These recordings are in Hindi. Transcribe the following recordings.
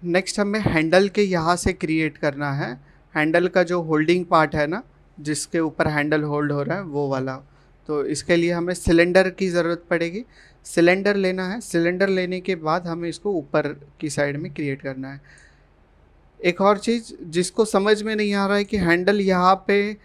नेक्स्ट हमें हैंडल के यहाँ से क्रिएट करना है। हैंडल का जो होल्डिंग पार्ट है ना, जिसके ऊपर हैंडल होल्ड हो रहा है वो वाला। तो इसके लिए हमें सिलेंडर की ज़रूरत पड़ेगी। सिलेंडर लेना है। सिलेंडर लेने के बाद हमें इसको ऊपर की साइड में क्रिएट करना है। एक और चीज़ जिसको समझ में नहीं आ रहा है कि हैंडल यहाँ पे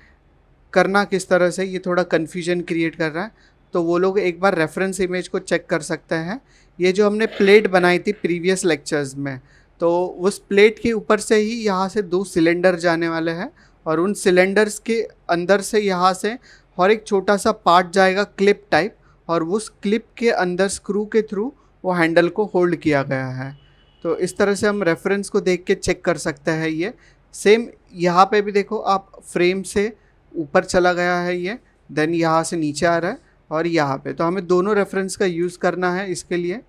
करना किस तरह से, ये थोड़ा कन्फ्यूजन क्रिएट कर रहा है, तो वो लोग एक बार रेफरेंस इमेज को चेक कर सकते हैं। ये जो हमने प्लेट बनाई थी प्रीवियस लेक्चर्स में, तो उस प्लेट के ऊपर से ही यहाँ से 2 सिलेंडर जाने वाले हैं, और उन सिलेंडर्स के अंदर से यहाँ से और एक छोटा सा पार्ट जाएगा क्लिप टाइप, और उस क्लिप के अंदर स्क्रू के थ्रू वो हैंडल को होल्ड किया गया है। तो इस तरह से हम रेफरेंस को देख के चेक कर सकते हैं। ये सेम यहाँ पे भी देखो आप, फ्रेम से ऊपर चला गया है ये, देन यहाँ से नीचे आ रहा है, और यहाँ पे तो हमें दोनों रेफरेंस का यूज़ करना है इसके लिए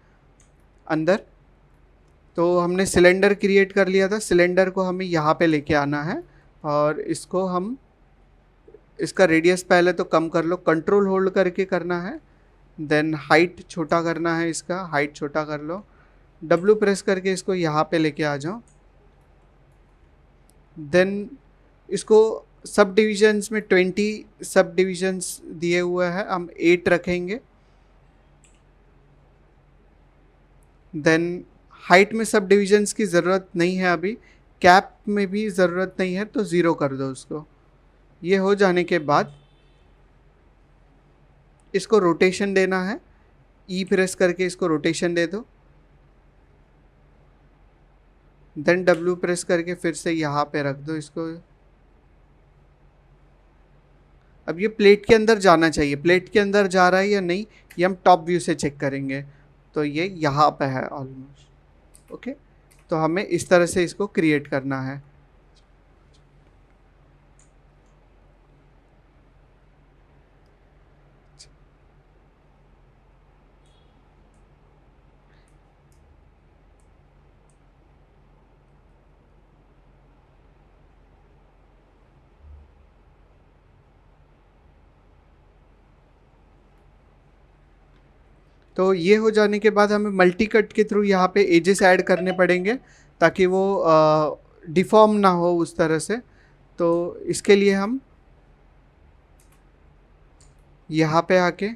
अंदर। तो हमने सिलेंडर क्रिएट कर लिया था, सिलेंडर को हमें यहाँ पे लेके आना है, और इसको हम, इसका रेडियस पहले तो कम कर लो, कंट्रोल होल्ड करके करना है। देन हाइट छोटा करना है, इसका हाइट छोटा कर लो, W प्रेस करके इसको यहाँ पे लेके आ जाओ। देन इसको सब डिविजन्स में 20 सब डिविजन्स दिए हुए हैं, हम 8 रखेंगे। देन हाइट में सब डिविजन्स की ज़रूरत नहीं है अभी, कैप में भी ज़रूरत नहीं है, तो 0 कर दो उसको। ये हो जाने के बाद इसको रोटेशन देना है, E प्रेस करके इसको रोटेशन दे दो। देन W प्रेस करके फिर से यहाँ पे रख दो इसको। अब ये प्लेट के अंदर जाना चाहिए, प्लेट के अंदर जा रहा है या नहीं ये हम टॉप व्यू से चेक करेंगे। तो ये यहाँ पे है ऑलमोस्ट। ओके, तो हमें इस तरह से इसको क्रिएट करना है। तो ये हो जाने के बाद हमें मल्टी कट के थ्रू यहाँ पे एजेस ऐड करने पड़ेंगे, ताकि वो डिफॉर्म ना हो उस तरह से। तो इसके लिए हम यहाँ पे आके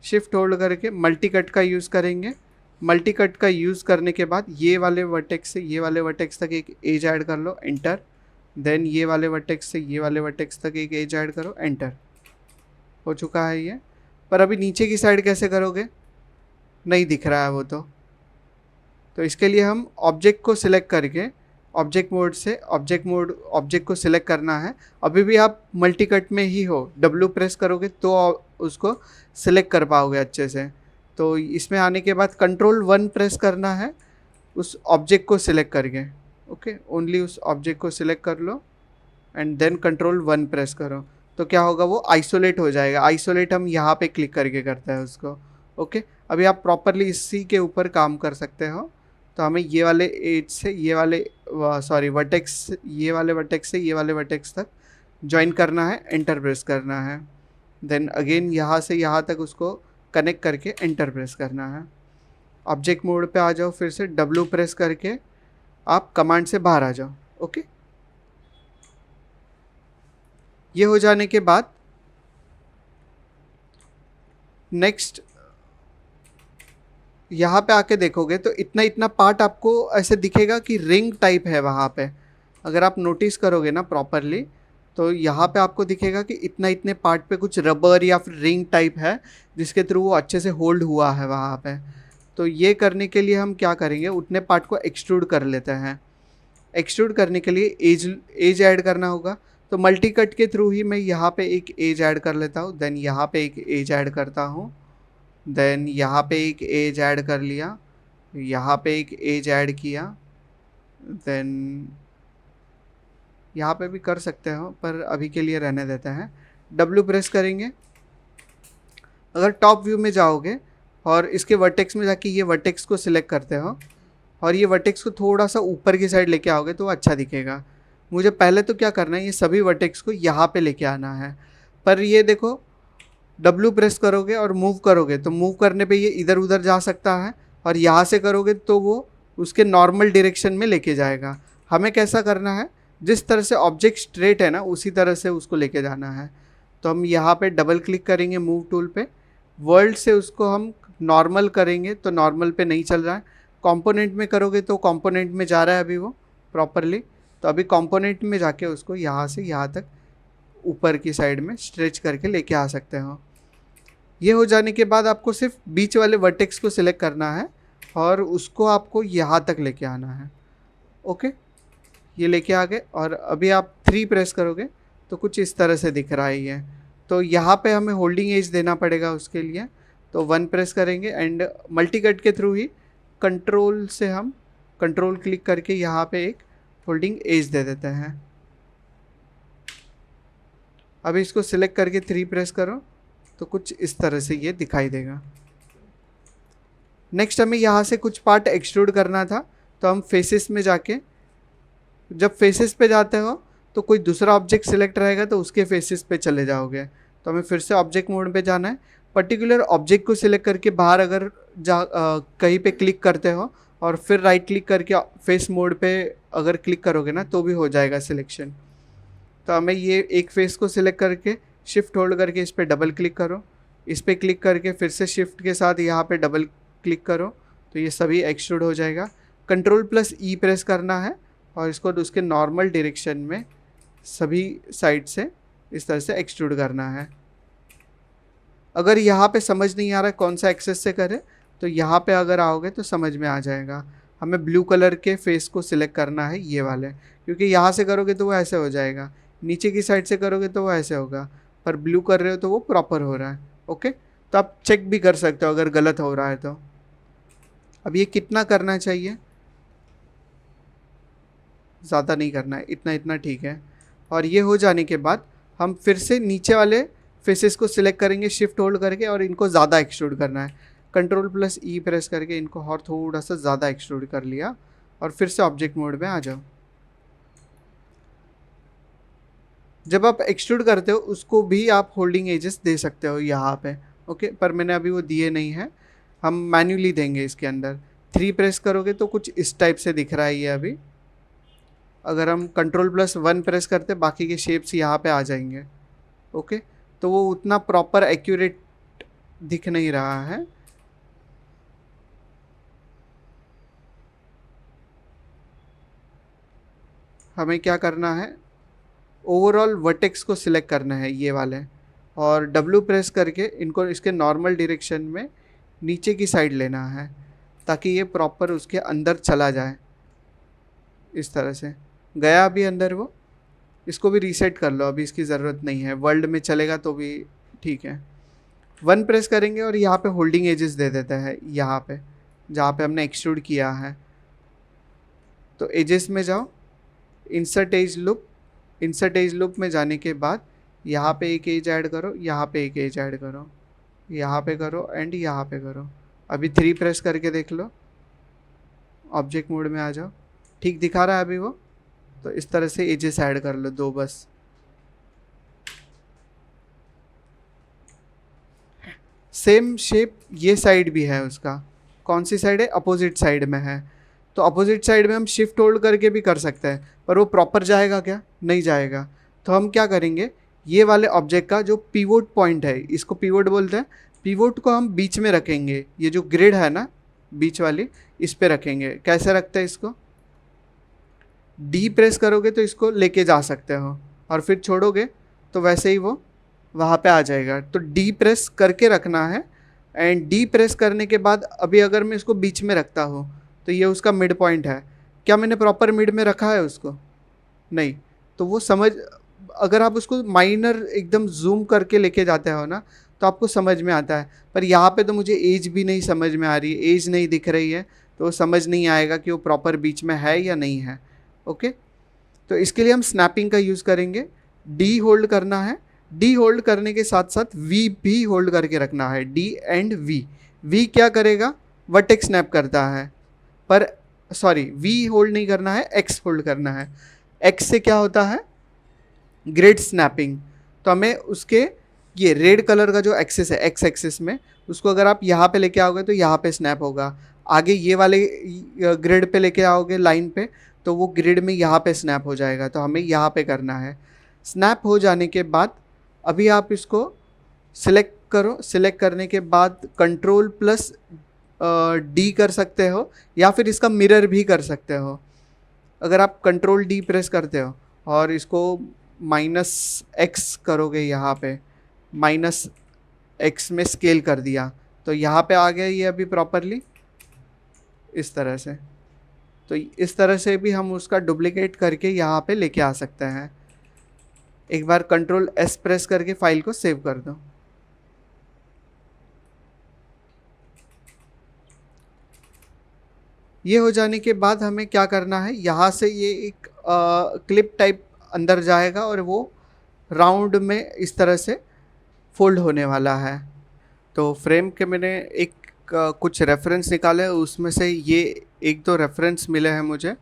शिफ्ट होल्ड करके मल्टी कट का यूज़ करेंगे। मल्टी कट का यूज़ करने के बाद ये वाले वर्टेक्स से ये वाले वर्टेक्स तक एक एज ऐड कर लो, एंटर। देन ये वाले वर्टेक्स से ये वाले वर्टेक्स तक एक एज ऐड करो, एंटर। हो चुका है ये। पर अभी नीचे की साइड कैसे करोगे, नहीं दिख रहा है वो। तो इसके लिए हम ऑब्जेक्ट को सिलेक्ट करके ऑब्जेक्ट मोड से ऑब्जेक्ट को सिलेक्ट करना है। अभी भी आप मल्टी कट में ही हो, W प्रेस करोगे तो उसको सिलेक्ट कर पाओगे अच्छे से। तो इसमें आने के बाद कंट्रोल 1 प्रेस करना है उस ऑब्जेक्ट को सिलेक्ट करके। ओके, ओनली उस ऑब्जेक्ट को सिलेक्ट कर लो एंड देन कंट्रोल 1 प्रेस करो। तो क्या होगा, वो आइसोलेट हो जाएगा। आइसोलेट हम यहाँ पे क्लिक करके करते हैं उसको। ओके, अभी आप प्रॉपरली इसी के ऊपर काम कर सकते हो। तो हमें ये वाले एज से ये वाले वर्टेक्स, ये वाले वर्टेक्स से ये वाले वर्टेक्स तक ज्वाइन करना है, एंटर प्रेस करना है। देन अगेन यहाँ से यहाँ तक उसको कनेक्ट करके एंटर प्रेस करना है। ऑब्जेक्ट मोड पे आ जाओ, फिर से W प्रेस करके आप कमांड से बाहर आ जाओ। ओके, ये हो जाने के बाद नेक्स्ट यहाँ पे आके देखोगे तो इतना इतना पार्ट आपको ऐसे दिखेगा कि रिंग टाइप है वहाँ पे। अगर आप नोटिस करोगे ना प्रॉपरली, तो यहाँ पे आपको दिखेगा कि इतना इतने पार्ट पे कुछ रबर या फिर रिंग टाइप है, जिसके थ्रू वो अच्छे से होल्ड हुआ है वहाँ पे। तो ये करने के लिए हम क्या करेंगे, उतने पार्ट को एक्सट्रूड कर लेते हैं। एक्सट्रूड करने के लिए एज ऐड करना होगा। तो मल्टी कट के थ्रू ही मैं यहाँ पे एक एज ऐड कर लेता हूँ, देन यहाँ पे एक एज ऐड करता हूँ, देन यहाँ पे एक एज ऐड कर लिया, यहाँ पे एक एज ऐड किया, देन यहाँ पे भी कर सकते हो पर अभी के लिए रहने देते हैं। W प्रेस करेंगे। अगर टॉप व्यू में जाओगे और इसके वर्टेक्स में जाके ये वर्टेक्स को सिलेक्ट करते हो और ये वर्टेक्स को थोड़ा सा ऊपर की साइड लेके आओगे तो अच्छा दिखेगा। मुझे पहले तो क्या करना है, ये सभी वर्टेक्स को यहाँ पे लेके आना है। पर ये देखो, W प्रेस करोगे और मूव करोगे तो मूव करने पे ये इधर उधर जा सकता है, और यहाँ से करोगे तो वो उसके नॉर्मल डायरेक्शन में लेके जाएगा। हमें कैसा करना है, जिस तरह से ऑब्जेक्ट स्ट्रेट है ना उसी तरह से उसको लेके जाना है। तो हम यहाँ पे डबल क्लिक करेंगे मूव टूल पे, वर्ल्ड से उसको हम नॉर्मल करेंगे तो नॉर्मल पे नहीं चल रहा है, कंपोनेंट में करोगे तो कंपोनेंट में जा रहा है अभी वो प्रॉपरली। तो अभी कंपोनेंट में जाके उसको यहाँ से यहाँ तक ऊपर की साइड में स्ट्रेच करके लेके आ सकते हो। ये हो जाने के बाद आपको सिर्फ बीच वाले वर्टेक्स को सिलेक्ट करना है और उसको आपको यहाँ तक लेके आना है। ओके, ये लेके आ गए और अभी आप 3 प्रेस करोगे तो कुछ इस तरह से दिख रहा है ये। तो यहाँ पे हमें होल्डिंग एज देना पड़ेगा उसके लिए, तो 1 प्रेस करेंगे एंड मल्टी कट के थ्रू ही कंट्रोल से हम कंट्रोल क्लिक करके यहाँ पे एक होल्डिंग एज दे देते हैं। अभी इसको सिलेक्ट करके 3 प्रेस करो तो कुछ इस तरह से ये दिखाई देगा। नेक्स्ट हमें यहाँ से कुछ पार्ट एक्सट्रूड करना था, तो हम फेसेस में जाके, जब फेसेस पे जाते हो तो कोई दूसरा ऑब्जेक्ट सिलेक्ट रहेगा तो उसके फेसेस पे चले जाओगे। तो हमें फिर से ऑब्जेक्ट मोड पे जाना है, पर्टिकुलर ऑब्जेक्ट को सिलेक्ट करके बाहर अगर कहीं पे क्लिक करते हो और फिर राइट क्लिक करके फेस मोड पे अगर क्लिक करोगे ना तो भी हो जाएगा सिलेक्शन। तो हमें ये एक फेस को सिलेक्ट करके शिफ्ट होल्ड करके इस पर डबल क्लिक करो, इस पर क्लिक करके फिर से शिफ्ट के साथ यहाँ पे डबल क्लिक करो तो ये सभी एक्सट्रूड हो जाएगा। कंट्रोल प्लस ई प्रेस करना है और इसको उसके नॉर्मल डायरेक्शन में सभी साइड से इस तरह से एक्सट्रूड करना है। अगर यहाँ पे समझ नहीं आ रहा है कौन सा एक्सेस से करें तो यहाँ पे अगर आओगे तो समझ में आ जाएगा। हमें ब्लू कलर के फेस को सिलेक्ट करना है ये वाले, क्योंकि यहाँ से करोगे तो वो ऐसे हो जाएगा, नीचे की साइड से करोगे तो वो ऐसे होगा, पर ब्लू कर रहे हो तो वो प्रॉपर हो रहा है। ओके, तो आप चेक भी कर सकते हो अगर गलत हो रहा है तो। अब ये कितना करना चाहिए, ज़्यादा नहीं करना है, इतना इतना ठीक है। और ये हो जाने के बाद हम फिर से नीचे वाले फेसेस को सिलेक्ट करेंगे शिफ्ट होल्ड करके और इनको ज़्यादा एक्सट्रूड करना है। कंट्रोल प्लस ई प्रेस करके इनको और थोड़ा सा ज़्यादा एक्सट्रूड कर लिया और फिर से ऑब्जेक्ट मोड में आ जाओ। जब आप एक्सट्रूड करते हो उसको भी आप होल्डिंग एजेस दे सकते हो यहाँ पे। ओके, पर मैंने अभी वो दिए नहीं है, हम मैन्युअली देंगे इसके अंदर। 3 प्रेस करोगे तो कुछ इस टाइप से दिख रहा है ये अभी। अगर हम कंट्रोल प्लस 1 प्रेस करते बाकी के शेप्स यहाँ पे आ जाएंगे। ओके, तो वो उतना प्रॉपर एक्यूरेट दिख नहीं रहा है। हमें क्या करना है, ओवरऑल वर्टेक्स को सिलेक्ट करना है ये वाले और W प्रेस करके इनको इसके नॉर्मल डायरेक्शन में नीचे की साइड लेना है ताकि ये प्रॉपर उसके अंदर चला जाए। इस तरह से गया अभी अंदर वो, इसको भी रीसेट कर लो, अभी इसकी ज़रूरत नहीं है, वर्ल्ड में चलेगा तो भी ठीक है। 1 प्रेस करेंगे और यहाँ पे होल्डिंग एजेस दे देते हैं यहाँ पे जहाँ पे हमने एक्सट्रूड किया है। तो एजेस में जाओ, insert edge loop, insert edge loop में जाने के बाद यहाँ पे एक एज ऐड करो, यहाँ पे एक एज ऐड करो, यहाँ पे करो एंड यहाँ पे करो। अभी 3 प्रेस करके देख लो, ऑब्जेक्ट मोड में आ जाओ, ठीक दिखा रहा है अभी वो। तो इस तरह से एजेस ऐड कर लो 2 बस। सेम शेप ये साइड भी है उसका, कौन सी साइड है, अपोजिट साइड में है। तो अपोजिट साइड में हम शिफ्ट होल्ड करके भी कर सकते हैं, पर वो प्रॉपर जाएगा क्या, नहीं जाएगा। तो हम क्या करेंगे, ये वाले ऑब्जेक्ट का जो पिवोट पॉइंट है, इसको पिवोट बोलते हैं, पिवोट को हम बीच में रखेंगे। ये जो ग्रिड है ना बीच वाली, इस पे रखेंगे। कैसे रखते हैं इसको, डी प्रेस करोगे तो इसको लेके जा सकते हो और फिर छोड़ोगे तो वैसे ही वो वहाँ पे आ जाएगा। तो डी प्रेस करके रखना है एंड डी प्रेस करने के बाद अभी अगर मैं इसको बीच में रखता हूँ तो ये उसका मिड पॉइंट है। क्या मैंने प्रॉपर मिड में रखा है उसको, नहीं। तो वो समझ, अगर आप उसको माइनर एकदम जूम करके लेके जाते हो ना तो आपको समझ में आता है, पर यहाँ पे तो मुझे एज भी नहीं समझ में आ रही है, एज नहीं दिख रही है, तो वो समझ नहीं आएगा कि वो प्रॉपर बीच में है या नहीं है। ओके, तो इसके लिए हम स्नैपिंग का यूज़ करेंगे। डी होल्ड करना है, डी होल्ड करने के साथ साथ वी भी होल्ड करके रखना है, डी एंड वी। वी क्या करेगा, वर्टेक्स स्नैप करता है, पर सॉरी वी होल्ड नहीं करना है, एक्स होल्ड करना है। एक्स से क्या होता है, ग्रिड स्नैपिंग। तो हमें उसके ये रेड कलर का जो एक्सेस है एक्स एक्सेस में, उसको अगर आप यहाँ पे लेके आओगे तो यहाँ पे स्नैप होगा। आगे ये वाले ग्रिड पे लेके आओगे लाइन पे, तो वो ग्रिड में यहाँ पे स्नैप हो जाएगा, तो हमें यहाँ पे करना है। स्नैप हो जाने के बाद अभी आप इसको सिलेक्ट करो, सिलेक्ट करने के बाद कंट्रोल प्लस डी कर सकते हो, या फिर इसका मिरर भी कर सकते हो। अगर आप कंट्रोल डी प्रेस करते हो और इसको -x करोगे, यहाँ पे -x में स्केल कर दिया, तो यहाँ पे आ गया ये अभी प्रॉपरली इस तरह से। तो इस तरह से भी हम उसका डुप्लीकेट करके यहाँ पे लेके आ सकते हैं। एक बार कंट्रोल एस प्रेस करके फाइल को सेव कर दो। ये हो जाने के बाद हमें क्या करना है, यहाँ से ये एक क्लिप टाइप अंदर जाएगा और वो राउंड में इस तरह से फोल्ड होने वाला है। तो फ्रेम के मैंने एक कुछ रेफरेंस निकाले, उसमें से ये एक दो रेफरेंस मिले हैं मुझे।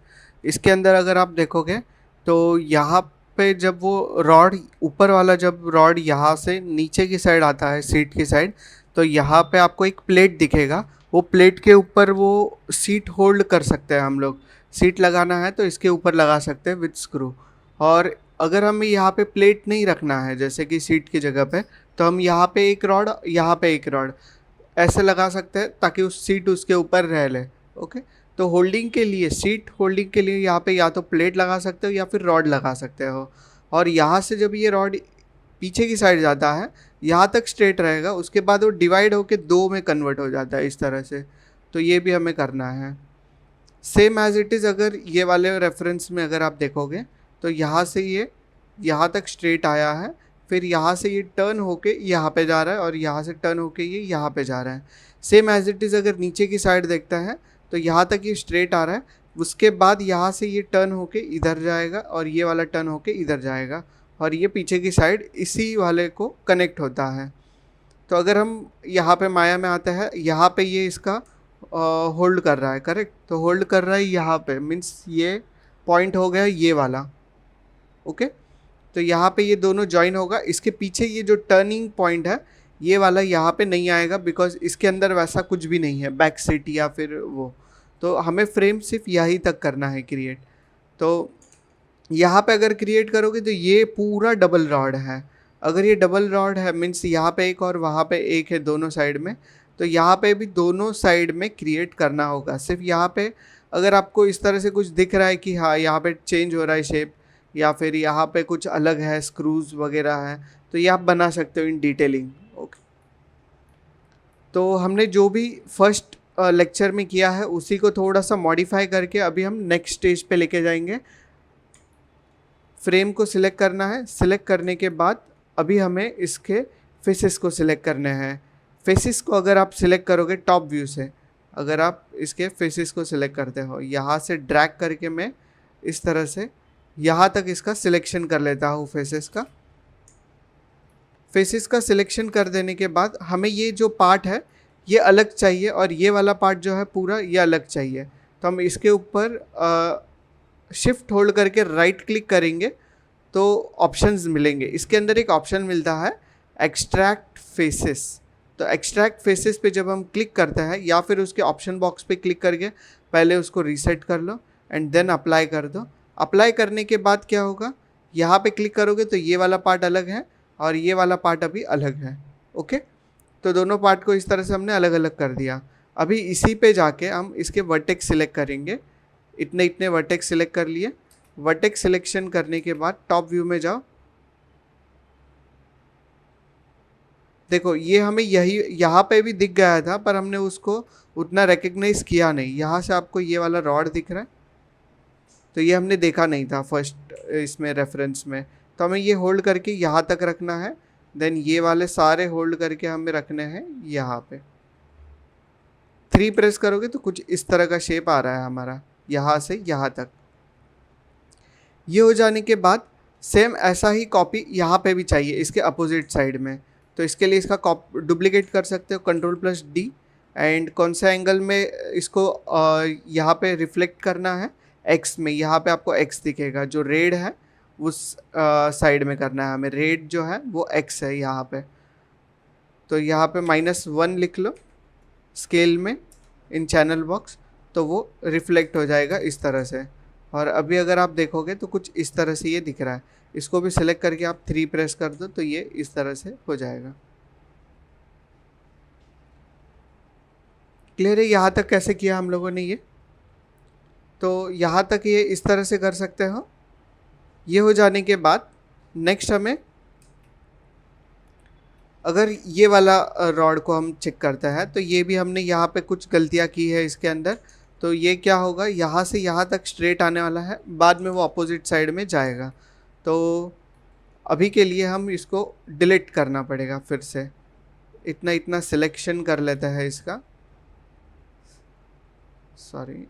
इसके अंदर अगर आप देखोगे तो यहाँ पे जब वो रॉड ऊपर वाला, जब रॉड यहाँ से नीचे की साइड आता है सीट की साइड, तो यहाँ पे आपको एक प्लेट दिखेगा। वो प्लेट के ऊपर वो सीट होल्ड कर सकते हैं हम लोग। सीट लगाना है तो इसके ऊपर लगा सकते हैं विद स्क्रू। और अगर हमें यहाँ पे प्लेट नहीं रखना है जैसे कि सीट की जगह पे, तो हम यहाँ पे एक रॉड, यहाँ पे एक रॉड ऐसे लगा सकते हैं ताकि उस सीट उसके ऊपर रह ले। ओके, तो होल्डिंग के लिए, सीट होल्डिंग के लिए यहाँ पे या तो प्लेट लगा सकते हो या फिर रॉड लगा सकते हो। और यहाँ से जब ये रॉड पीछे की साइड जाता है, यहाँ तक स्ट्रेट रहेगा, उसके बाद वो डिवाइड होके दो में कन्वर्ट हो जाता है इस तरह से। तो ये भी हमें करना है सेम एज इट इज़। अगर ये वाले रेफरेंस में अगर आप देखोगे तो यहाँ से ये यहाँ तक स्ट्रेट आया है, फिर यहाँ से ये टर्न होके यहाँ पे जा रहा है और यहाँ से टर्न होके ये यहाँ पे जा रहा है। सेम एज इट इज़ अगर नीचे की साइड देखता है तो यहाँ तक ये स्ट्रेट आ रहा है, उसके बाद यहाँ से ये टर्न होके इधर जाएगा और ये वाला टर्न होके इधर जाएगा, और ये पीछे की साइड इसी वाले को कनेक्ट होता है। तो अगर हम यहाँ पे माया में आते हैं, यहाँ पे ये इसका होल्ड कर रहा है, करेक्ट। तो होल्ड कर रहा है यहाँ पे, मीन्स ये पॉइंट हो गया ये वाला। ओके, तो यहाँ पे ये दोनों जॉइन होगा। इसके पीछे ये जो टर्निंग पॉइंट है ये वाला यहाँ पे नहीं आएगा, बिकॉज इसके अंदर वैसा कुछ भी नहीं है बैक सीट या फिर वो। तो हमें फ्रेम सिर्फ यही तक करना है क्रिएट। तो यहाँ पे अगर क्रिएट करोगे तो ये पूरा डबल रॉड है। अगर ये डबल रॉड है मीन्स यहाँ पे एक और वहाँ पे एक है दोनों साइड में, तो यहाँ पे भी दोनों साइड में क्रिएट करना होगा। सिर्फ यहाँ पे अगर आपको इस तरह से कुछ दिख रहा है कि हाँ यहाँ पे चेंज हो रहा है शेप, या फिर यहाँ पे कुछ अलग है, स्क्रूज वगैरह है, तो ये आप बना सकते हो इन डिटेलिंग। ओके, तो हमने जो भी फर्स्ट लेक्चर में किया है उसी को थोड़ा सा मॉडिफाई करके अभी हम नेक्स्ट स्टेज पे लेके जाएंगे। फ्रेम को सिलेक्ट करना है, सिलेक्ट करने के बाद अभी हमें इसके फेसेस को सिलेक्ट करने हैं। फेसेस को अगर आप सिलेक्ट करोगे टॉप व्यू से, अगर आप इसके फेसेस को सिलेक्ट करते हो, यहाँ से ड्रैग करके मैं इस तरह से यहाँ तक इसका सिलेक्शन कर लेता हूँ फेसेस का। फेसेस का सिलेक्शन कर देने के बाद हमें ये जो पार्ट है ये अलग चाहिए और ये वाला पार्ट जो है पूरा ये अलग चाहिए। तो हम इसके ऊपर शिफ्ट होल्ड करके राइट क्लिक करेंगे तो ऑप्शंस मिलेंगे। इसके अंदर एक ऑप्शन मिलता है एक्सट्रैक्ट फेसेस। तो एक्सट्रैक्ट फेसेस पे जब हम क्लिक करते हैं या फिर उसके ऑप्शन बॉक्स पे क्लिक करके पहले उसको रीसेट कर लो एंड देन अप्लाई कर दो। अप्लाई करने के बाद क्या होगा, यहाँ पे क्लिक करोगे तो ये वाला पार्ट अलग है और ये वाला पार्ट अभी अलग है। ओके, तो दोनों पार्ट को इस तरह से हमने अलग अलग कर दिया। अभी इसी पे जाके हम इसके वर्टेक्स सिलेक्ट करेंगे। इतने इतने वर्टेक्स सिलेक्ट कर लिए। वर्टेक्स सिलेक्शन करने के बाद टॉप व्यू में जाओ, देखो ये हमें यही यहाँ पे भी दिख गया था पर हमने उसको उतना रिकग्नाइज किया नहीं। यहाँ से आपको ये वाला रॉड दिख रहा है, तो ये हमने देखा नहीं था फर्स्ट इसमें रेफरेंस में। तो हमें ये होल्ड करके यहाँ तक रखना है, देन ये वाले सारे होल्ड करके हमें रखने हैं यहाँ पे। 3 प्रेस करोगे तो कुछ इस तरह का शेप आ रहा है हमारा यहाँ से यहाँ तक। ये हो जाने के बाद सेम ऐसा ही कॉपी यहाँ पे भी चाहिए इसके अपोजिट साइड में। तो इसके लिए इसका डुप्लीकेट कर सकते हो कंट्रोल+D, एंड कौन सा एंगल में इसको यहाँ पे रिफ्लेक्ट करना है, एक्स में। यहाँ पे आपको एक्स दिखेगा, जो रेड है उस साइड में करना है हमें। रेड जो है वो एक्स है यहाँ पे। तो यहाँ पे -1 लिख लो स्केल में इन चैनल बॉक्स, तो वो रिफ्लेक्ट हो जाएगा इस तरह से। और अभी अगर आप देखोगे तो कुछ इस तरह से ये दिख रहा है। इसको भी सिलेक्ट करके आप 3 प्रेस कर दो तो ये इस तरह से हो जाएगा। क्लियर है यहाँ तक कैसे किया हम लोगों ने ये? तो यहाँ तक ये इस तरह से कर सकते हो। ये हो जाने के बाद नेक्स्ट हमें अगर ये वाला रॉड को हम चेक करते हैं तो ये भी हमने यहाँ पे कुछ गलतियाँ की है इसके अंदर। तो ये क्या होगा, यहाँ से यहाँ तक स्ट्रेट आने वाला है, बाद में वो अपोजिट साइड में जाएगा। तो अभी के लिए हम इसको डिलीट करना पड़ेगा फिर से। इतना इतना सिलेक्शन कर लेता है इसका, सॉरी,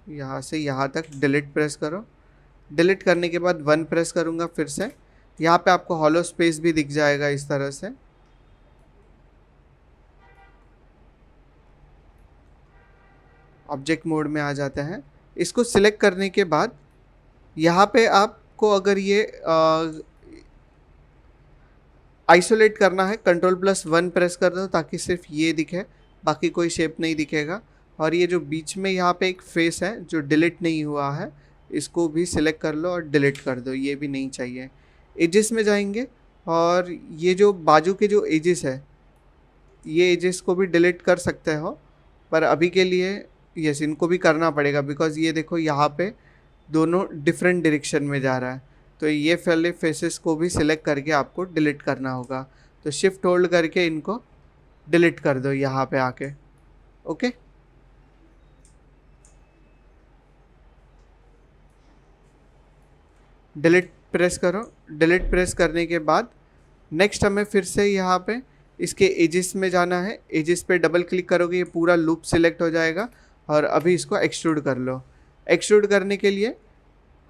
यहाँ से यहाँ तक डिलीट प्रेस करो। डिलीट करने के बाद 1 प्रेस करूँगा फिर से। यहाँ पे आपको हॉलो स्पेस भी दिख जाएगा इस तरह से। ऑब्जेक्ट मोड में आ जाते हैं। इसको सिलेक्ट करने के बाद यहाँ पे आपको अगर ये आइसोलेट करना है, Ctrl+1 प्रेस कर दो ताकि सिर्फ ये दिखे, बाकी कोई शेप नहीं दिखेगा। और ये जो बीच में यहाँ पे एक फेस है जो डिलीट नहीं हुआ है, इसको भी सिलेक्ट कर लो और डिलीट कर दो, ये भी नहीं चाहिए। एजेस में जाएंगे और ये जो बाजू के जो एजेस है, ये एजेस को भी डिलीट कर सकते हो, पर अभी के लिए यस इनको भी करना पड़ेगा, बिकॉज ये देखो यहाँ पे दोनों डिफरेंट डायरेक्शन में जा रहा है। तो ये वाले फेसेस को भी सिलेक्ट करके आपको डिलीट करना होगा। तो शिफ्ट होल्ड करके इनको डिलीट कर दो यहाँ पे आके। ओके, डिलीट प्रेस करो। डिलीट प्रेस करने के बाद नेक्स्ट हमें फिर से यहाँ पे इसके एजेस में जाना है। एजेस पे डबल क्लिक करोगे, ये पूरा लूप सिलेक्ट हो जाएगा। और अभी इसको एक्सट्रूड कर लो। एक्सट्रूड करने के लिए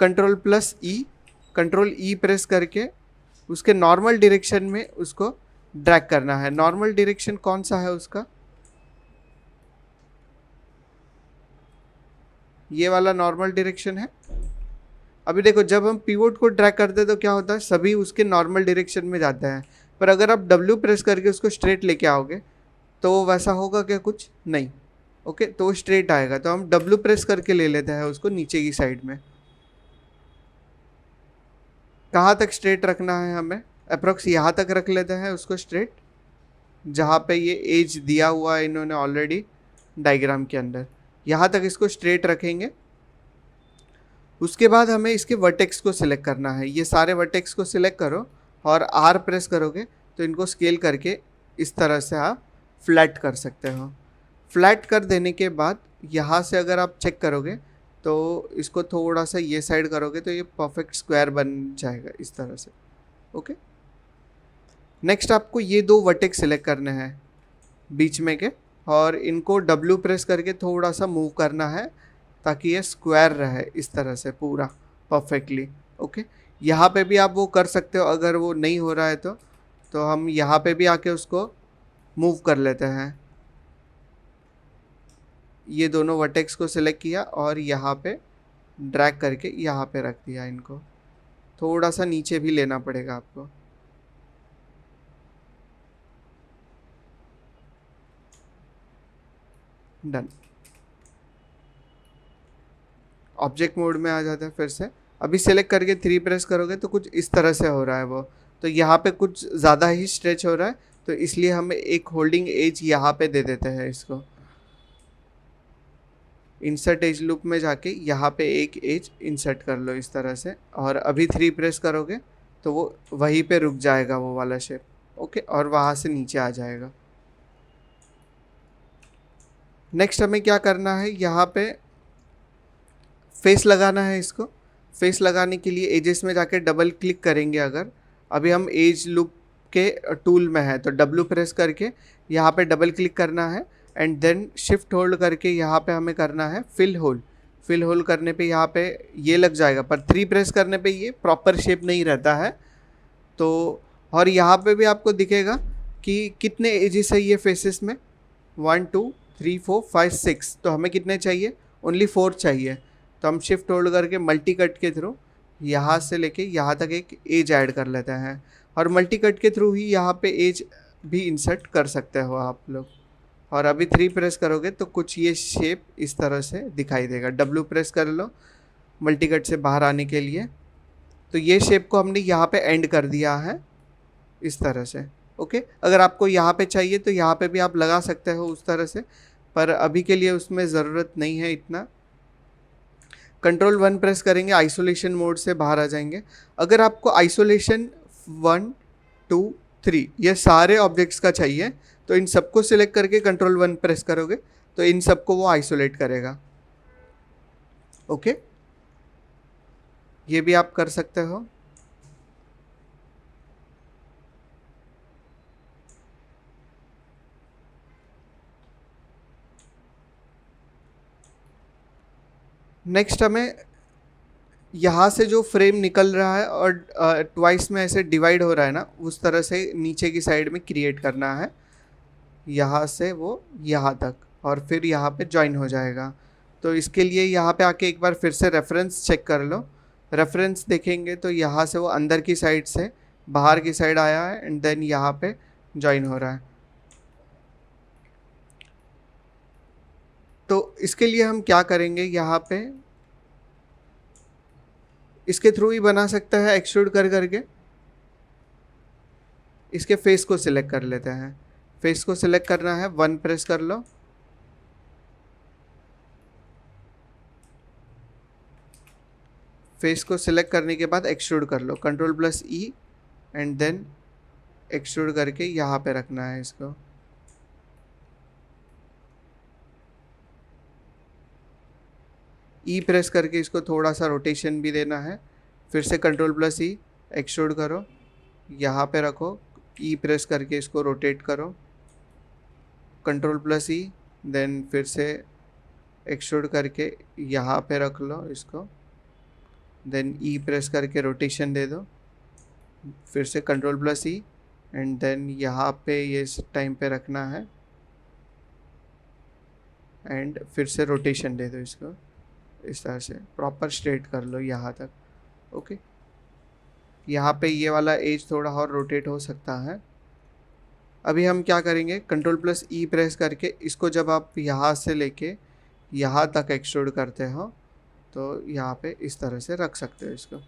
Ctrl+E प्रेस करके उसके नॉर्मल डायरेक्शन में उसको ड्रैग करना है। नॉर्मल डायरेक्शन कौन सा है उसका, ये वाला नॉर्मल डायरेक्शन है। अभी देखो जब हम पिवोट को ड्रैग करते हैं तो क्या होता है, सभी उसके नॉर्मल डायरेक्शन में जाते हैं। पर अगर आप W प्रेस करके उसको स्ट्रेट लेके आओगे तो वैसा होगा क्या, कुछ नहीं। ओके, तो स्ट्रेट आएगा। तो हम W प्रेस करके ले लेते हैं उसको नीचे की साइड में। कहाँ तक स्ट्रेट रखना है हमें, अप्रोक्स यहाँ तक रख लेते हैं उसको स्ट्रेट, जहाँ पे ये एज दिया हुआ है इन्होंने ऑलरेडी डायग्राम के अंदर। यहाँ तक इसको स्ट्रेट रखेंगे। उसके बाद हमें इसके वर्टेक्स को सिलेक्ट करना है। ये सारे वर्टेक्स को सिलेक्ट करो और R प्रेस करोगे तो इनको स्केल करके इस तरह से आप फ्लैट कर सकते हो। फ्लैट कर देने के बाद यहाँ से अगर आप चेक करोगे तो इसको थोड़ा सा ये साइड करोगे तो ये परफेक्ट स्क्वायर बन जाएगा इस तरह से। ओके, नेक्स्ट आपको ये 2 वर्टेक्स सिलेक्ट करने हैं बीच में के, और इनको W प्रेस करके थोड़ा सा मूव करना है ताकि ये स्क्वायर रहे इस तरह से पूरा परफेक्टली। ओके, यहाँ पे भी आप वो कर सकते हो, अगर वो नहीं हो रहा है तो हम यहाँ पे भी आके उसको मूव कर लेते हैं। ये दोनों वर्टेक्स को सिलेक्ट किया और यहाँ पे ड्रैग करके यहाँ पे रख दिया। इनको थोड़ा सा नीचे भी लेना पड़ेगा आपको। डन, ऑब्जेक्ट मोड में आ जाता है फिर से। अभी सेलेक्ट करके 3 प्रेस करोगे तो कुछ इस तरह से हो रहा है वो। तो यहाँ पे कुछ ज़्यादा ही स्ट्रेच हो रहा है, तो इसलिए हम एक होल्डिंग एज यहाँ पे दे देते हैं इसको। इंसर्ट एज लूप में जाके यहाँ पे एक एज इंसर्ट कर लो इस तरह से, और अभी 3 प्रेस करोगे तो वो वहीं पे रुक जाएगा वो वाला शेप। ओके, और वहाँ से नीचे आ जाएगा। नेक्स्ट हमें क्या करना है, यहाँ पे फेस लगाना है इसको। फेस लगाने के लिए एजेस में जाके डबल क्लिक करेंगे। अगर अभी हम एज लूप के टूल में है तो W प्रेस करके यहाँ पे डबल क्लिक करना है एंड देन शिफ्ट होल्ड करके यहाँ पे हमें करना है फिल होल। फिल होल करने पे यहाँ पे ये लग जाएगा, पर 3 प्रेस करने पे ये प्रॉपर शेप नहीं रहता है। तो और यहाँ पे भी आपको दिखेगा कि कितने एजेस है ये फेसेस में, 1 2 3 4 5 6। तो हमें कितने चाहिए, ओनली 4 चाहिए। तो हम शिफ्ट होल्ड करके मल्टी कट के थ्रू यहाँ से लेके यहाँ तक एक एज ऐड कर लेते हैं, और मल्टी कट के थ्रू ही यहाँ पे एज भी इंसर्ट कर सकते हो आप लोग। और अभी 3 प्रेस करोगे तो कुछ ये शेप इस तरह से दिखाई देगा। W प्रेस कर लो मल्टीकट से बाहर आने के लिए। तो ये शेप को हमने यहाँ पे एंड कर दिया है इस तरह से। ओके, अगर आपको यहाँ पे चाहिए तो यहाँ पे भी आप लगा सकते हो उस तरह से, पर अभी के लिए उसमें ज़रूरत नहीं है इतना। कंट्रोल 1 प्रेस करेंगे, आइसोलेशन मोड से बाहर आ जाएंगे। अगर आपको आइसोलेशन 1 2 3 ये सारे ऑब्जेक्ट्स का चाहिए तो इन सबको सिलेक्ट करके कंट्रोल 1 प्रेस करोगे तो इन सबको वो आइसोलेट करेगा। ओके, ये भी आप कर सकते हो। नेक्स्ट हमें यहाँ से जो फ्रेम निकल रहा है और ट्वाइस में ऐसे डिवाइड हो रहा है ना, उस तरह से नीचे की साइड में क्रिएट करना है। यहाँ से वो यहाँ तक और फिर यहाँ पे ज्वाइन हो जाएगा। तो इसके लिए यहाँ पे आके एक बार फिर से रेफरेंस चेक कर लो। रेफरेंस देखेंगे तो यहाँ से वो अंदर की साइड से बाहर की साइड आया है एंड देन यहाँ पे ज्वाइन हो रहा है। तो इसके लिए हम क्या करेंगे, यहाँ पे इसके थ्रू ही बना सकता है एक्सट्रूड कर करके। इसके फेस को सिलेक्ट कर लेते हैं। फेस को सिलेक्ट करना है, 1 प्रेस कर लो। फेस को सिलेक्ट करने के बाद एक्सट्रूड कर लो, control plus E and then extrude करके यहाँ पे रखना है इसको। ई प्रेस करके इसको थोड़ा सा रोटेशन भी देना है। फिर से कंट्रोल प्लस ई, एक्सट्रूड करो, यहाँ पे रखो, ई प्रेस करके इसको रोटेट करो, कंट्रोल प्लस ई, देन फिर से एक्सट्रूड करके यहाँ पे रख लो इसको, देन ई प्रेस करके रोटेशन दे दो, फिर से control plus E and then यहाँ पे ये इस टाइम पे रखना है एंड फिर से रोटेशन दे दो इसको। इस तरह से प्रॉपर स्ट्रेट कर लो यहाँ तक। ओके, यहाँ पे ये वाला एज थोड़ा और रोटेट हो सकता है। अभी हम क्या करेंगे, कंट्रोल प्लस ई प्रेस करके इसको जब आप यहाँ से लेके यहाँ तक एक्सट्रूड करते हो तो यहाँ पे इस तरह से रख सकते हो इसको।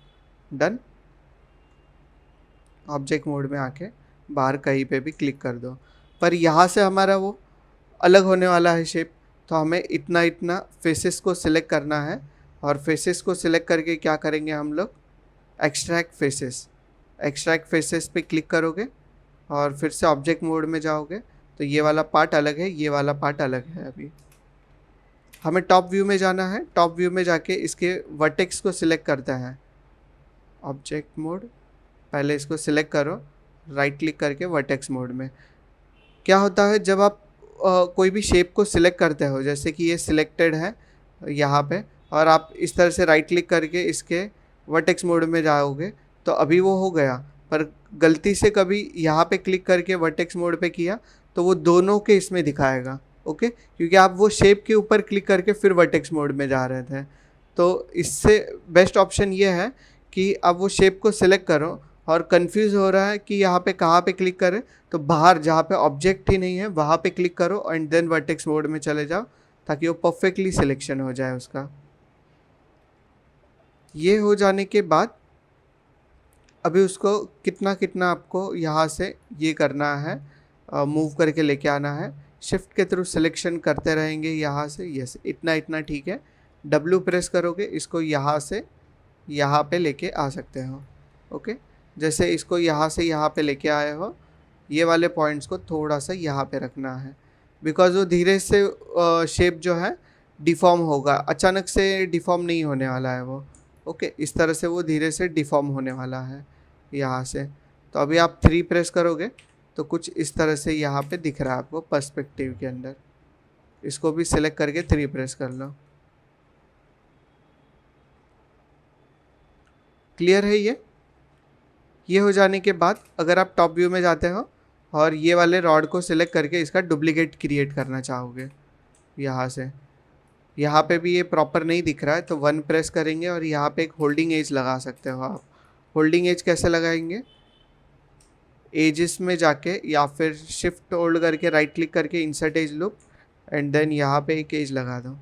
डन। ऑब्जेक्ट मोड में आके बाहर कहीं पे भी क्लिक कर दो। पर यहाँ से हमारा वो अलग होने वाला है शेप, तो हमें इतना इतना फेसेस को सिलेक्ट करना है। और फेसेस को सिलेक्ट करके क्या करेंगे हम लोग, एक्सट्रैक्ट फेसेस। एक्सट्रैक्ट फेसेस पे क्लिक करोगे और फिर से ऑब्जेक्ट मोड में जाओगे तो ये वाला पार्ट अलग है, ये वाला पार्ट अलग है। अभी हमें टॉप व्यू में जाना है। टॉप व्यू में जाके इसके वर्टेक्स को सिलेक्ट करते हैं। ऑब्जेक्ट मोड, पहले इसको सिलेक्ट करो, राइट क्लिक करके वर्टेक्स मोड में। क्या होता है जब आप कोई भी शेप को सिलेक्ट करते हो, जैसे कि ये सिलेक्टेड है यहाँ पे, और आप इस तरह से राइट क्लिक करके इसके वर्टेक्स मोड में जाओगे तो अभी वो हो गया, पर गलती से कभी यहाँ पे क्लिक करके वर्टेक्स मोड पे किया तो वो दोनों के इसमें दिखाएगा। ओके, क्योंकि आप वो शेप के ऊपर क्लिक करके फिर वर्टेक्स मोड में जा रहे थे। तो इससे बेस्ट ऑप्शन ये है कि आप वो शेप को सिलेक्ट करो और कंफ्यूज हो रहा है कि यहाँ पे कहाँ पे क्लिक करें, तो बाहर जहाँ पे ऑब्जेक्ट ही नहीं है वहाँ पे क्लिक करो एंड देन वर्टेक्स मोड में चले जाओ, ताकि वो परफेक्टली सिलेक्शन हो जाए उसका। ये हो जाने के बाद अभी उसको कितना कितना आपको यहाँ से ये करना है, मूव करके लेके आना है। शिफ्ट के थ्रू सिलेक्शन करते रहेंगे यहाँ से। यस, इतना इतना ठीक है। W प्रेस करोगे, इसको यहाँ से यहाँ पे लेके आ सकते हो। ओके, जैसे इसको यहाँ से यहाँ पे लेके आए हो, ये वाले पॉइंट्स को थोड़ा सा यहाँ पे रखना है, बिकॉज वो धीरे से शेप जो है डिफॉर्म होगा, अचानक से डिफॉर्म नहीं होने वाला है वो। ओके, इस तरह से वो धीरे से डिफॉर्म होने वाला है यहाँ से। तो अभी आप 3 प्रेस करोगे तो कुछ इस तरह से यहाँ पे दिख रहा है आपको पर्सपेक्टिव के अंदर। इसको भी सिलेक्ट करके 3 प्रेस कर लो। क्लियर है ये हो जाने के बाद अगर आप टॉप व्यू में जाते हो और ये वाले रॉड को सिलेक्ट करके इसका डुप्लीकेट क्रिएट करना चाहोगे यहाँ से, यहाँ पे भी ये प्रॉपर नहीं दिख रहा है तो 1 प्रेस करेंगे और यहाँ पे एक होल्डिंग एज लगा सकते हो आप। होल्डिंग एज कैसे लगाएंगे, एजेस में जाके या फिर शिफ्ट होल्ड करके राइट क्लिक करके insert edge loop and then यहाँ पे एक एज लगा दो।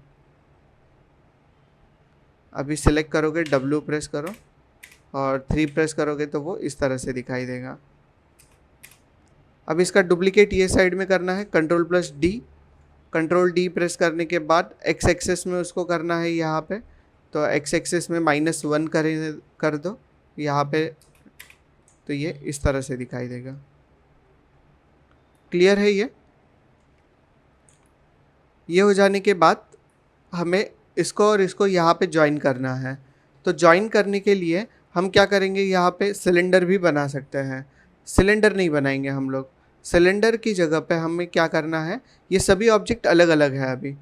अभी सिलेक्ट करोगे, W प्रेस करो और 3 प्रेस करोगे तो वो इस तरह से दिखाई देगा। अब इसका डुप्लीकेट ये साइड में करना है, Ctrl+D, Ctrl+D प्रेस करने के बाद एक्स एक्सेस में उसको करना है यहाँ पे, तो एक्स एक्सेस में -1 कर दो यहाँ पे, तो ये इस तरह से दिखाई देगा। क्लियर है ये हो जाने के बाद हमें इसको और इसको यहाँ पे ज्वाइन करना है। तो ज्वाइन करने के लिए हम क्या करेंगे, यहाँ पे सिलेंडर भी बना सकते हैं। सिलेंडर नहीं बनाएंगे हम लोग, सिलेंडर की जगह पे हमें क्या करना है, ये सभी ऑब्जेक्ट अलग अलग है, अभी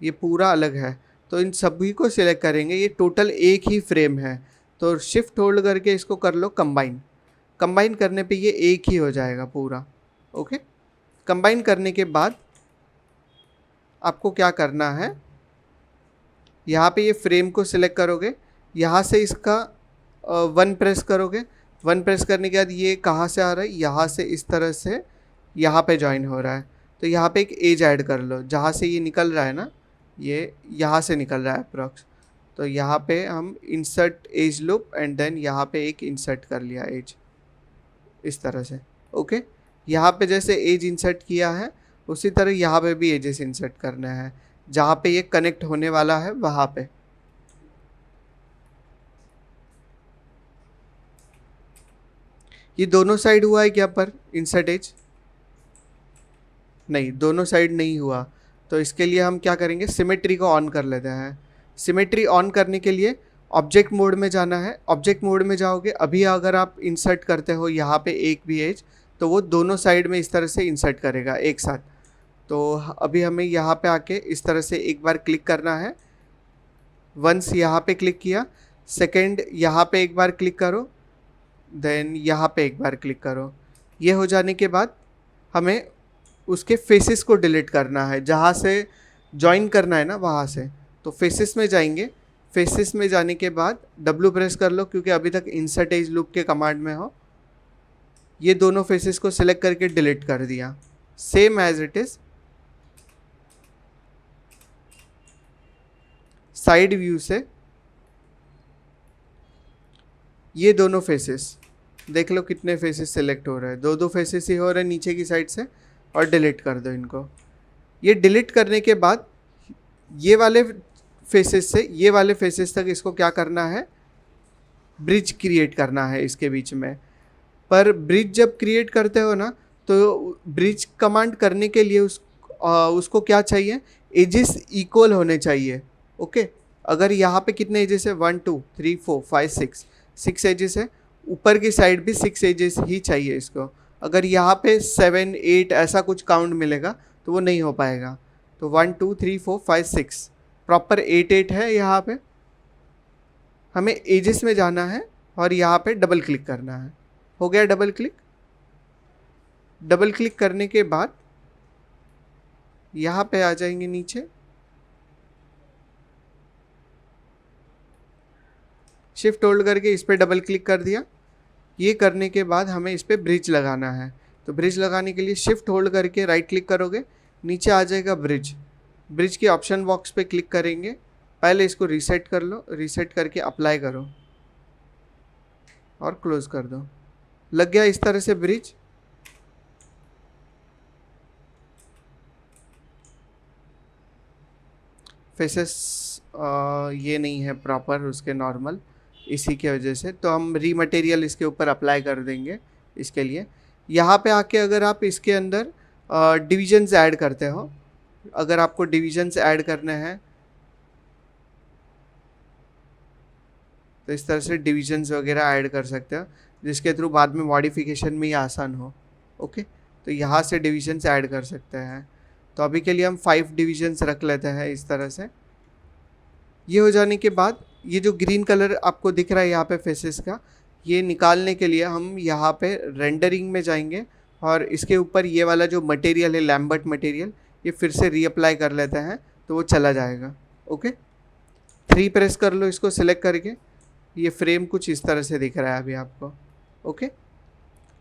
ये पूरा अलग है, तो इन सभी को सिलेक्ट करेंगे। ये टोटल एक ही फ्रेम है, तो शिफ्ट होल्ड करके इसको कर लो कंबाइन। कंबाइन करने पे ये एक ही हो जाएगा पूरा। ओके, कंबाइन करने के बाद आपको क्या करना है, यहाँ पे ये फ्रेम को सिलेक्ट करोगे, यहाँ से इसका 1 प्रेस करोगे। 1 प्रेस करने के बाद ये कहाँ से आ रहा है, यहाँ से इस तरह से यहाँ पे ज्वाइन हो रहा है, तो यहाँ पे एक एज ऐड कर लो। जहाँ से ये निकल रहा है ना, ये यहाँ से निकल रहा है अप्रॉक्स, तो यहाँ पे हम insert edge loop and then यहाँ पे एक इंसर्ट कर लिया एज इस तरह से। ओके, यहाँ पे जैसे एज इंसर्ट किया है उसी तरह यहाँ पे भी एजेस इंसर्ट करना है, जहाँ पे ये कनेक्ट होने वाला है वहाँ पे। ये दोनों साइड हुआ है क्या पर इंसर्ट एज? नहीं, दोनों साइड नहीं हुआ, तो इसके लिए हम क्या करेंगे, सिमेट्री को ऑन कर लेते हैं। सिमेट्री ऑन करने के लिए ऑब्जेक्ट मोड में जाना है। ऑब्जेक्ट मोड में जाओगे, अभी अगर आप इंसर्ट करते हो यहाँ पे एक भी एज, तो वो दोनों साइड में इस तरह से इंसर्ट करेगा एक साथ। तो अभी हमें यहाँ पे आके इस तरह से एक बार क्लिक करना है। वंस यहाँ पे क्लिक किया, सेकंड यहाँ पे एक बार क्लिक करो, देन यहाँ पे एक बार क्लिक करो। ये हो जाने के बाद हमें उसके फेसेस को डिलीट करना है, जहाँ से ज्वाइन करना है ना वहाँ से। तो फेसेस में जाएंगे, फेसेस में जाने के बाद W प्रेस कर लो, क्योंकि अभी तक इंसर्ट एज लूप के कमांड में हो। ये दोनों फेसेस को सिलेक्ट करके डिलीट कर दिया, same as it is. Side view से ये दोनों फेसेस देख लो, कितने फेसेस सिलेक्ट हो रहे हैं, 2 फेसेस ही हो रहे हैं नीचे की साइड से, और डिलीट कर दो इनको। ये डिलीट करने के बाद ये वाले फेसेस से ये वाले फेसेस तक इसको क्या करना है, ब्रिज क्रिएट करना है इसके बीच में। पर ब्रिज जब क्रिएट करते हो ना, तो ब्रिज कमांड करने के लिए उसको क्या चाहिए, एजेस इक्वल होने चाहिए। ओके, अगर यहाँ पे कितने एजेस है, 1 2 3 4 5 6 एजेस है, ऊपर की साइड भी 6 एजेस ही चाहिए इसको। अगर यहाँ पे 7 8 ऐसा कुछ काउंट मिलेगा तो वो नहीं हो पाएगा। तो 1 2 3 4 5 6 प्रॉपर 8 है। यहाँ पे हमें एजेस में जाना है और यहाँ पे डबल क्लिक करना है। हो गया डबल क्लिक। डबल क्लिक करने के बाद यहाँ पे आ जाएंगे नीचे, शिफ्ट होल्ड करके इस पर डबल क्लिक कर दिया। ये करने के बाद हमें इस पर ब्रिज लगाना है। तो ब्रिज लगाने के लिए शिफ्ट होल्ड करके राइट क्लिक करोगे, नीचे आ जाएगा ब्रिज। ब्रिज के ऑप्शन बॉक्स पे क्लिक करेंगे, पहले इसको रीसेट कर लो, रीसेट करके अप्लाई करो और क्लोज कर दो। लग गया इस तरह से ब्रिज। फेसेस ये नहीं है प्रॉपर उसके नॉर्मल, इसी की वजह से तो हम रीमटेरियल इसके ऊपर अप्लाई कर देंगे। इसके लिए यहाँ पे आके अगर आप इसके अंदर डिविजन्स ऐड करते हो, अगर आपको डिविजन्स ऐड करने हैं तो इस तरह से डिविजन्स वगैरह ऐड कर सकते हो, जिसके थ्रू बाद में मॉडिफिकेशन में ही आसान हो। ओके, तो यहाँ से डिविजन्स ऐड कर सकते हैं। तो अभी के लिए हम 5 डिविजन्स रख लेते हैं इस तरह से। ये हो जाने के बाद ये जो ग्रीन कलर आपको दिख रहा है यहाँ पे फेसेस का, ये निकालने के लिए हम यहाँ पे रेंडरिंग में जाएंगे और इसके ऊपर ये वाला जो मटेरियल है लैम्बर्ट मटेरियल, ये फिर से रीअप्लाई कर लेते हैं तो वो चला जाएगा। ओके, 3 प्रेस कर लो इसको सिलेक्ट करके। ये फ्रेम कुछ इस तरह से दिख रहा है अभी आपको। ओके,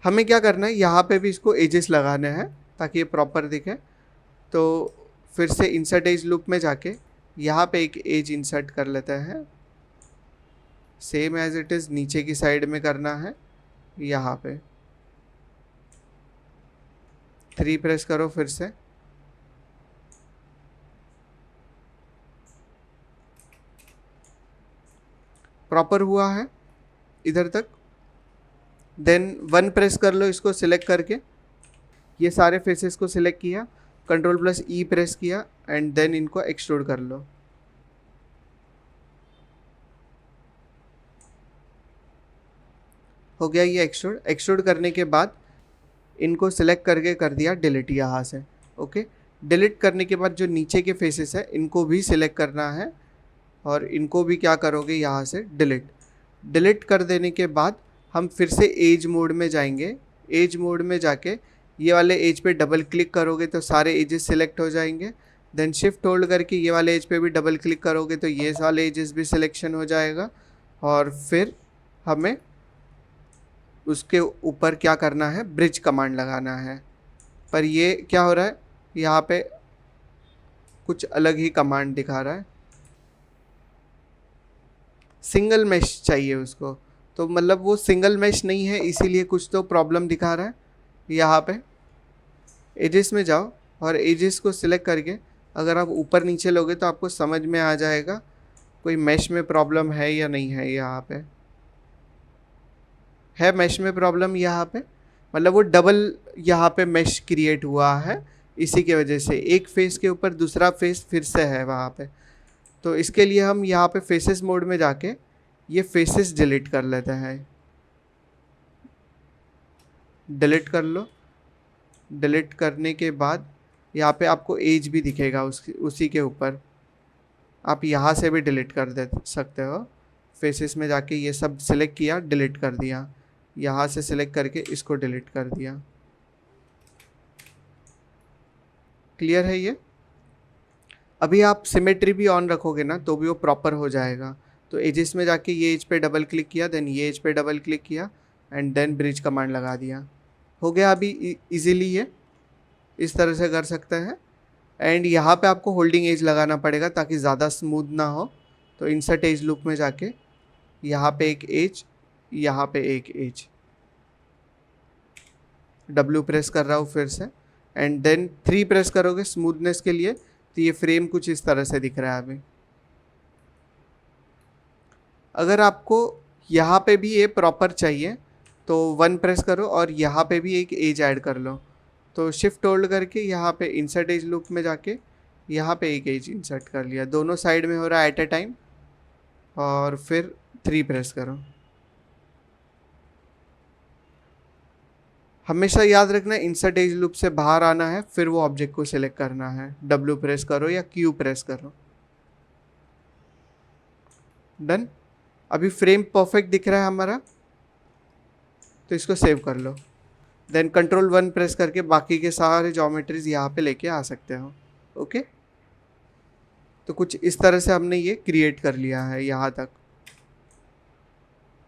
हमें क्या करना है, यहाँ पे भी इसको एजेस लगाने हैं ताकि ये प्रॉपर दिखे। तो फिर से इंसर्ट एज लूप में जाके यहाँ पे एक एज इंसर्ट कर लेते हैं, सेम एज इट इज़ नीचे की साइड में करना है। यहाँ पे 3 प्रेस करो फिर से, प्रॉपर हुआ है इधर तक। देन 1 प्रेस कर लो इसको सिलेक्ट करके, ये सारे फेसेस को सिलेक्ट किया, Ctrl+E प्रेस किया एंड देन इनको एक्सट्रूड कर लो। हो गया ये एक्सट्रूड। एक्सट्रूड करने के बाद इनको सिलेक्ट करके कर दिया डिलीट यहाँ से। ओके, डिलीट करने के बाद जो नीचे के फेसेस है इनको भी सिलेक्ट करना है और इनको भी क्या करोगे यहाँ से डिलीट। डिलीट कर देने के बाद हम फिर से एज मोड में जाएंगे। एज मोड में जाके ये वाले एज पे डबल क्लिक करोगे तो सारे एजेस सिलेक्ट हो जाएंगे। देन शिफ्ट होल्ड करके ये वाले एज पे भी डबल क्लिक करोगे तो ये सारे एजेस भी सिलेक्शन हो जाएगा। और फिर हमें उसके ऊपर क्या करना है, ब्रिज कमांड लगाना है। पर ये क्या हो रहा है, यहाँ पे कुछ अलग ही कमांड दिखा रहा है, सिंगल मैश चाहिए उसको। तो मतलब वो सिंगल मैश नहीं है, इसीलिए कुछ तो प्रॉब्लम दिखा रहा है। यहाँ पे एजेस में जाओ और एजेस को सिलेक्ट करके अगर आप ऊपर नीचे लोगे तो आपको समझ में आ जाएगा कोई मैश में प्रॉब्लम है या नहीं है। यहाँ पे है मैश में प्रॉब्लम, यहाँ पे मतलब वो डबल यहाँ पे मैश क्रिएट हुआ है, इसी के वजह से एक फेस के ऊपर दूसरा फेस फिर से है वहाँ पे। तो इसके लिए हम यहाँ पे फेसेस मोड में जाके ये फेसेस डिलीट कर लेते हैं। डिलीट कर लो। डिलीट करने के बाद यहाँ पे आपको एज भी दिखेगा उसी के ऊपर, आप यहाँ से भी डिलीट कर दे सकते हो। फेसेस में जाके ये सब सिलेक्ट किया, डिलीट कर दिया, यहाँ से सिलेक्ट करके इसको डिलीट कर दिया। क्लियर है ये? अभी आप सिमेट्री भी ऑन रखोगे ना तो भी वो प्रॉपर हो जाएगा। तो एजेस में जाके ये एज पे डबल क्लिक किया, देन ये एज पे डबल क्लिक किया एंड देन ब्रिज कमांड लगा दिया। हो गया अभी इजीली ये इस तरह से कर सकते हैं। एंड यहाँ पे आपको होल्डिंग एज लगाना पड़ेगा ताकि ज़्यादा स्मूथ ना हो। तो इंसर्ट एज लूप में जाके यहाँ पे एक एज, यहाँ पे एक एज, W प्रेस कर रहा हूँ फिर से एंड देन 3 प्रेस करोगे स्मूथनेस के लिए। तो ये फ्रेम कुछ इस तरह से दिख रहा है अभी। अगर आपको यहाँ पे भी ये प्रॉपर चाहिए तो 1 प्रेस करो और यहाँ पे भी एक एज ऐड कर लो। तो शिफ्ट होल्ड करके यहाँ पे इंसर्ट एज लूप में जाके यहाँ पे एक एज इंसर्ट कर लिया, दोनों साइड में हो रहा है एट ए टाइम। और फिर 3 प्रेस करो। हमेशा याद रखना इंसर्ट एज लूप से बाहर आना है, फिर वो ऑब्जेक्ट को सिलेक्ट करना है। W प्रेस करो या Q प्रेस करो। डन। अभी फ्रेम परफेक्ट दिख रहा है हमारा, तो इसको सेव कर लो। देन Ctrl+1 प्रेस करके बाकी के सारे ज्योमेट्रीज यहाँ पे लेके आ सकते हो। ओके, तो कुछ इस तरह से हमने ये क्रिएट कर लिया है यहाँ तक।